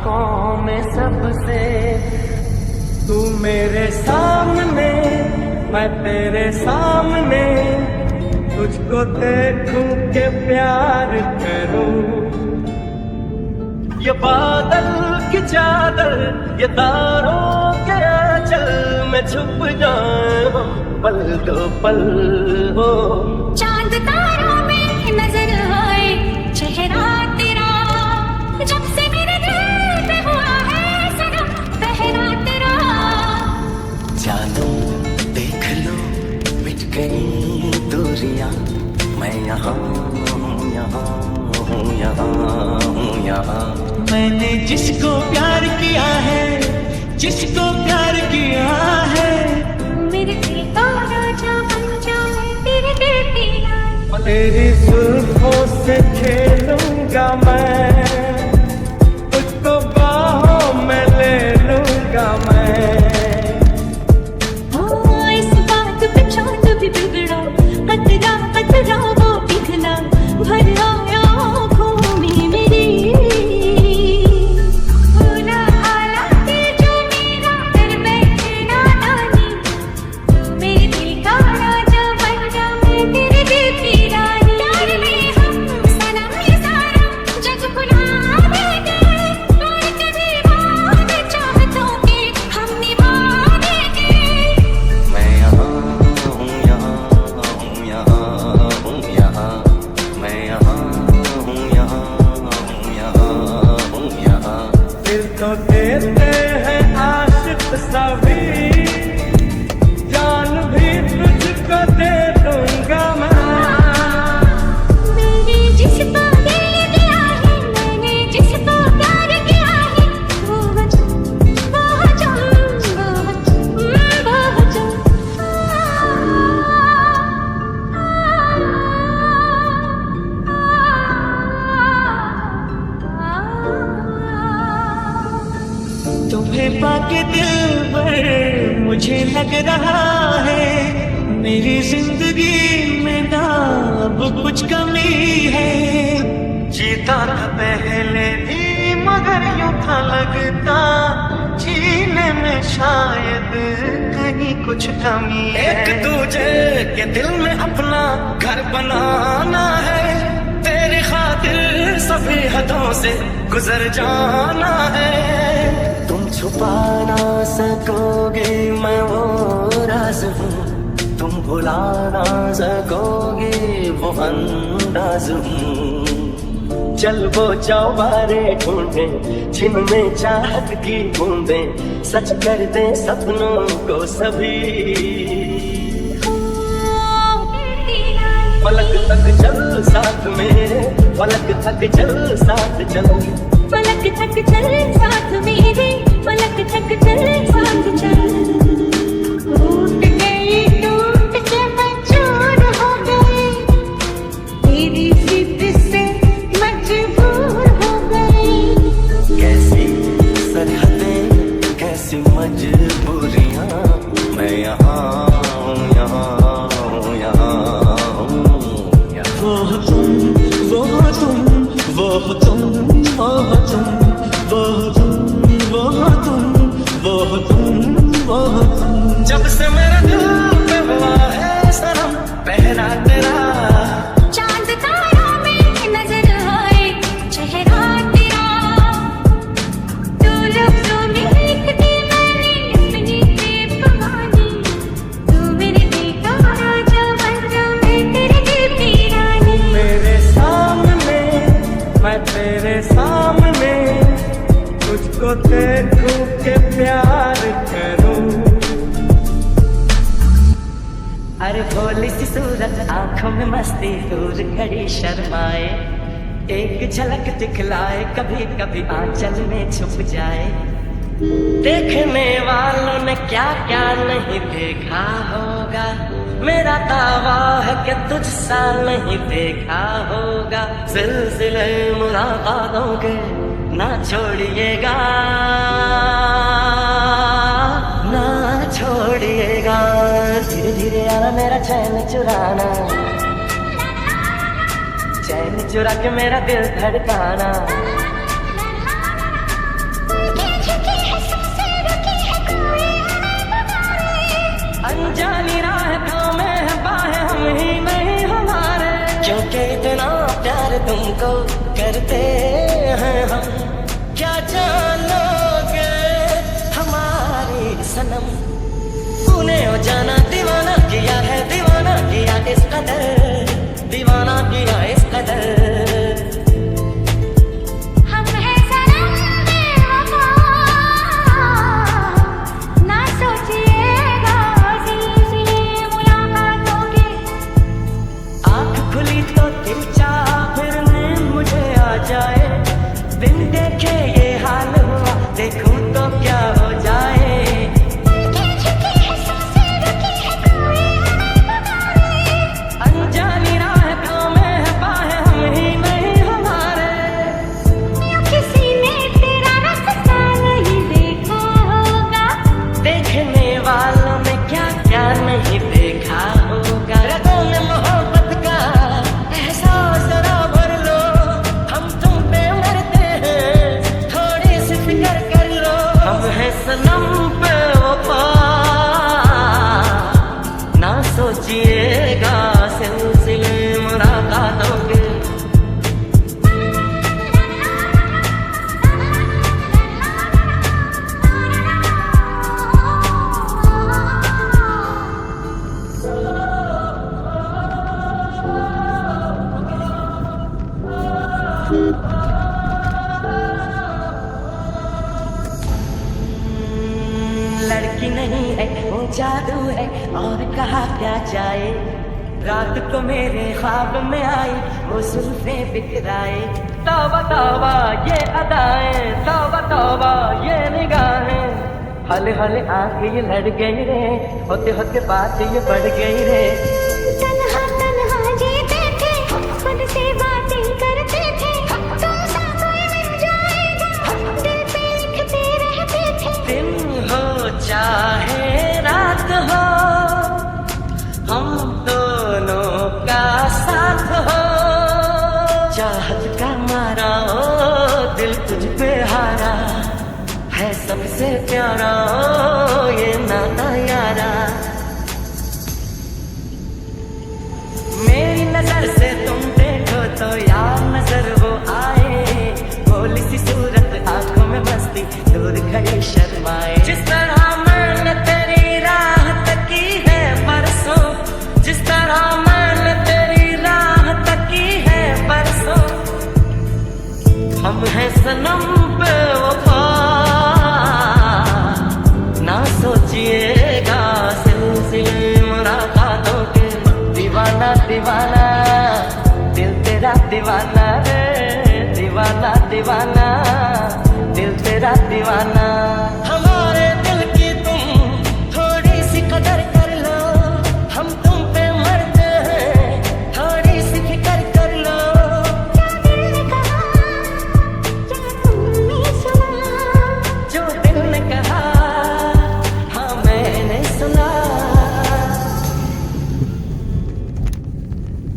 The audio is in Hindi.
आंखों में सबसे, तू मेरे सामने मैं तेरे सामने, तुझको देखूं के प्यार करूं। ये बादल की चादर, ये तारों के आंचल में छुप जाऊं पल दो पल हो। चांद तारों में नजर आए चेहरा तेरा, जब से मेरे दिल पे हुआ है सनम पहरा तेरा। जानो देख लो मिट गई दूरियां, मैं यहाँ हूँ, यहाँ हूँ, यहाँ हूँ, यहाँ। मैंने जिसको प्यार किया है, जिसको प्यार किया है, मेरे दिल का राजा बन जाए तेरे दिल की रानी। तेरी जुल्फों से खेलूंगा मैं, तुझको बाहों में ले लूंगा मैं। हाँ इस बात पे चांद भी बिगड़ा, कतरा कतरा वो पिघला, भर आया आँखों में मेरी। भोला आला के जो मेरा कर बैठे नादानी, मेरे दिल का राजा बन जा मैं तेरे दिल की रानी। प्यार में हम सनम ये सारा जग भुला देंगे, और कभी बाद चाहतों के हम निभा देंगे। मैं यहाँ हूँ, यहाँ हूँ, यहाँ हूँ, यहाँ। मैं यहाँ हूँ, यहाँ हूँ, यहाँ हूँ, यहाँ। दिल तो देते हैं आशिक सभी, जान भी तुझको दे दूंगा मैं। मैंने जिसको दिल दिया है, मैंने जिसको प्यार किया है, वो वजह वो वजह वो तुम्हें पाके दिल पर मुझे लग रहा है, मेरी जिंदगी में ना अब कुछ कमी है। जीता था पहले भी मगर यूं था लगता, जीने में शायद कहीं कुछ कमी है। एक दूजे के दिल में अपना घर बनाना है, तेरी खातिर सभी हदों से गुजर जाना है। तुम छुपा ना सकोगे मैं वो राज हूँ, तुम भुला ना सकोगे वो अंदाज हूँ। चल वो चौबारे ढूंढे जिनमें चाहत की बूंदें, सच कर दे सपनों को सभी। पलक तक चल साथ मेरे, पलक तक चल साथ चल, पलक तक चल साथ मेरे, पलक तक चल साथ चल। टूट के मैं चूर हो गई, तेरी जिद से मजबूर हो गई। कैसी सरहदें कैसी मजबूरियां, मैं यहाँ हूँ, यहाँ हूँ, यहाँ हूँ। वो तुम, वो तुम, वो तुम, वो तुम, वो तुम, वो तुम, वो तुम, वो तुम। जब से मेरा दिल पे हुआ है सनम पहरा तेरा, चांद तारों में नजर आए चेहरा तेरा, तू लफ्जों में लिखती मैंने अपनी बेपरवाही। तू मेरे दिल का राजा बन जा मैं तेरे दिल की रानी। मेरे सामने मैं तेरे सामने, तुझको देखूं के प्यार करूं। अरे भोली सी सूरत आंखों में मस्ती, दूर खड़ी शर्माए, एक झलक दिखलाए, कभी कभी आंचल में छुप जाए। देखने वालों ने क्या क्या नहीं देखा होगा, मेरा दावा है कि तुझसा नहीं देखा होगा। सिलसिले मुलाकातों के ना छोड़िएगा, ना छोड़िएगा। धीरे धीरे आना मेरा चैन चुराना, चैन चुरा के मेरा दिल धड़काना। अनजानी राहों में बाहें हम ही नहीं हमारे, क्योंकि इतना प्यार तुमको करते हैं हम, क्या जानोगे हमारी सनम। तूने ओ जाना दीवाना किया है, दीवाना किया इस कदर, दीवाना किया इस कदर। हम हैं सनम बेवफा, ना सोचिएगा सिलसिले मुलाकातों के। आँख खुली तो दिल चाहा फिर नींद मुझे आ जाए, बिन देखे ये हाल हुआ देखूं तो क्या हो जाए। अनजानी राहों में बाहें हम ही नहीं हमारे, किसी ने तेरा रास्ता नहीं देखा होगा, देखने वालों ने क्या क्या नहीं देखा होगा। रगों में मोहब्बत का एहसास जरा भर लो, हम तुम पे मरते हैं, थोड़ी सी फिक्र कर लो। हम हैं सनम बेवफा, ना सोचिएगा सिलसिले मुलाकातों के। लड़की नहीं है वो जादू है और कहा क्या जाए, रात को मेरे ख्वाब में आई वो जुल्फें बिखराए। तौबा तौबा ये अदाएं, तौबा तौबा ये निगाहें, हले हले आंखें ये लड़ गई रे, होते होते बात ये बढ़ गई रे। तन्हा तन्हा जीते थे, खुद से बातें करते थे, तुम सा कोई मिल जाएगा, दिल पे लिखते रहते थे। दिन हो चाहे रात हो, हम दोनों का साथ हो, चाहत का मारा ओ दिल तुझ पे हारा, है सबसे प्यारा ओ ये नाता यारा। मेरी नजर से तुम देखो तो यार नजर वो आए, भोली सी सूरत आंखों में मस्ती दूर खड़ी शर्माए। जिस तरह मैंने तेरी राह तकी है परसों, जिस तरह मैंने तेरी राह तकी है परसों, हम हैं सनम बेवफा, ना सोचिएगा सिलसिले मुलाकातों के। दीवाना दीवाना दिल तेरा दीवाना।